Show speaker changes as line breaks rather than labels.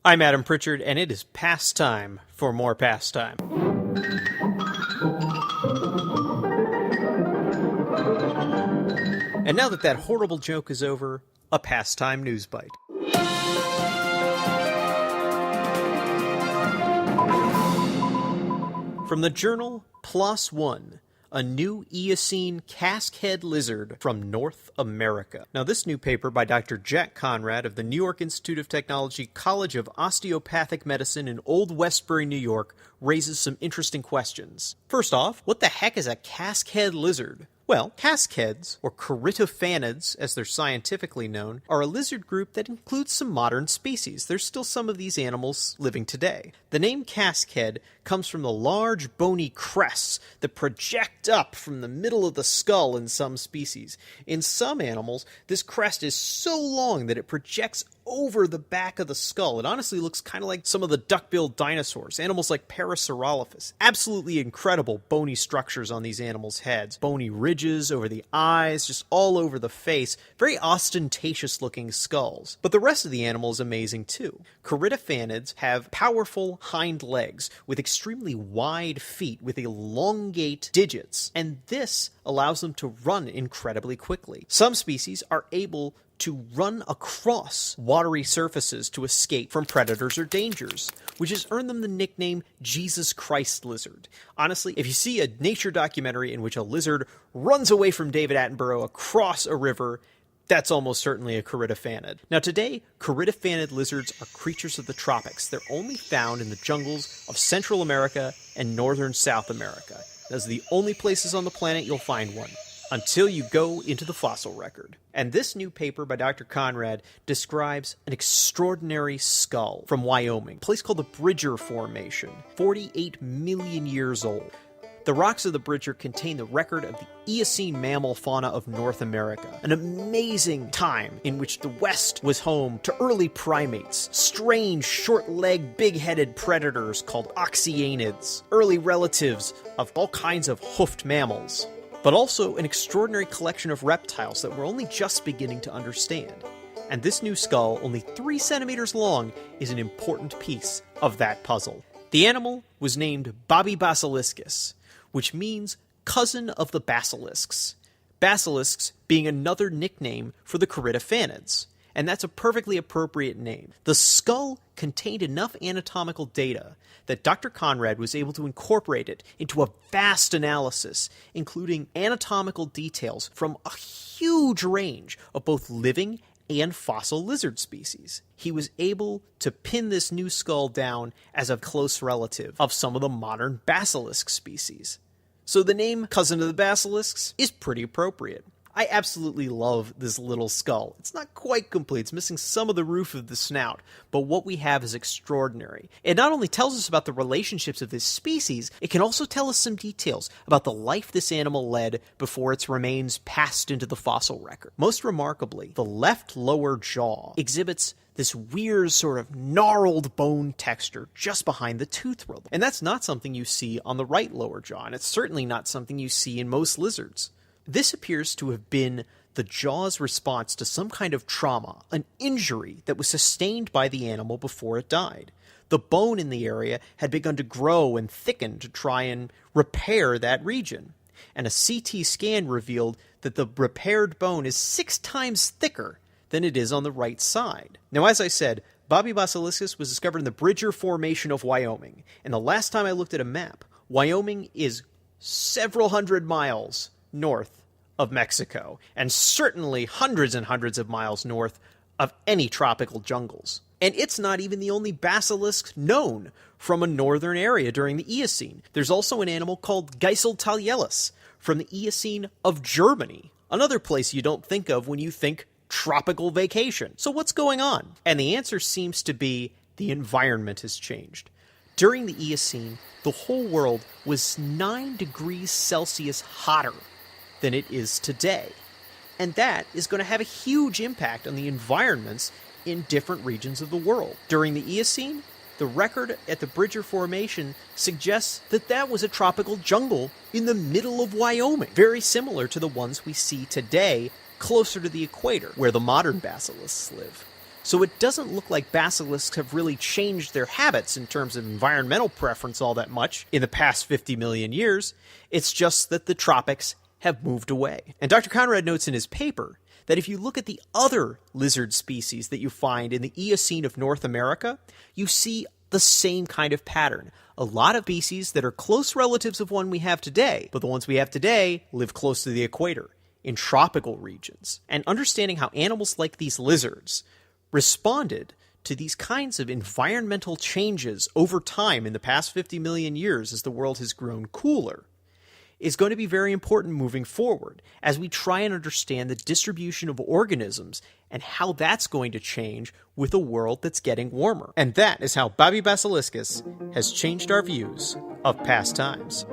I'm Adam Pritchard, and it is past time for more pastime. And now that horrible joke is over, a pastime news bite. From the journal Plos One, a new Eocene caskhead lizard from North America. Now, this new paper by Dr. Jack Conrad of the New York Institute of Technology College of Osteopathic Medicine in Old Westbury, New York, raises some interesting questions. First off, what the heck is a caskhead lizard? Well, caskheads, or corytophanids as they're scientifically known, are a lizard group that includes some modern species. There's still some of these animals living today. The name caskhead comes from the large bony crests that project up from the middle of the skull in some species. In some animals, this crest is so long that it projects over the back of the skull. It honestly looks kind of like some of the duck-billed dinosaurs, animals like Parasaurolophus. Absolutely incredible bony structures on these animals' heads. Bony ridges over the eyes, just all over the face. Very ostentatious-looking skulls. But the rest of the animal is amazing too. Corytophanids have powerful hind legs with extremely wide feet with elongate digits, and this allows them to run incredibly quickly. Some species are able to run across watery surfaces to escape from predators or dangers, which has earned them the nickname Jesus Christ lizard. Honestly, if you see a nature documentary in which a lizard runs away from David Attenborough across a river, that's almost certainly a corytophanid. Now today, corytophanid lizards are creatures of the tropics. They're only found in the jungles of Central America and northern South America. Those are the only places on the planet you'll find one, until you go into the fossil record. And this new paper by Dr. Conrad describes an extraordinary skull from Wyoming, a place called the Bridger Formation, 48 million years old. The rocks of the Bridger contain the record of the Eocene mammal fauna of North America, an amazing time in which the West was home to early primates, strange, short-legged, big-headed predators called oxyanids, early relatives of all kinds of hoofed mammals, but also an extraordinary collection of reptiles that we're only just beginning to understand. And this new skull, only 3 centimeters long, is an important piece of that puzzle. The animal was named Basiliscus, which means cousin of the basilisks. Basilisks being another nickname for the corytophanids, and that's a perfectly appropriate name. The skull contained enough anatomical data that Dr. Conrad was able to incorporate it into a vast analysis, including anatomical details from a huge range of both living and fossil lizard species. He was able to pin this new skull down as a close relative of some of the modern basilisk species. So the name cousin of the basilisks is pretty appropriate. I absolutely love this little skull. It's not quite complete. It's missing some of the roof of the snout, but what we have is extraordinary. It not only tells us about the relationships of this species, it can also tell us some details about the life this animal led before its remains passed into the fossil record. Most remarkably, the left lower jaw exhibits this weird sort of gnarled bone texture just behind the tooth row. And that's not something you see on the right lower jaw, and it's certainly not something you see in most lizards. This appears to have been the jaw's response to some kind of trauma, an injury that was sustained by the animal before it died. The bone in the area had begun to grow and thicken to try and repair that region. And a CT scan revealed that the repaired bone is 6 times thicker than it is on the right side. Now, as I said, Basiliscus was discovered in the Bridger Formation of Wyoming. And the last time I looked at a map, Wyoming is several hundred miles north of Mexico, and certainly hundreds and hundreds of miles north of any tropical jungles. And it's not even the only basilisk known from a northern area during the Eocene. There's also an animal called Geisel from the Eocene of Germany, another place you don't think of when you think tropical vacation. So what's going on? And the answer seems to be the environment has changed. During the Eocene, the whole world was 9 degrees Celsius hotter than it is today. And that is going to have a huge impact on the environments in different regions of the world. During the Eocene, the record at the Bridger Formation suggests that that was a tropical jungle in the middle of Wyoming, very similar to the ones we see today closer to the equator, where the modern basilisks live. So it doesn't look like basilisks have really changed their habits in terms of environmental preference all that much in the past 50 million years. It's just that the tropics have moved away. And Dr. Conrad notes in his paper that if you look at the other lizard species that you find in the Eocene of North America, you see the same kind of pattern. A lot of species that are close relatives of one we have today, but the ones we have today live close to the equator, in tropical regions. And understanding how animals like these lizards responded to these kinds of environmental changes over time in the past 50 million years as the world has grown cooler is going to be very important moving forward as we try and understand the distribution of organisms and how that's going to change with a world that's getting warmer. And that is how Bobby Basiliscus has changed our views of past times.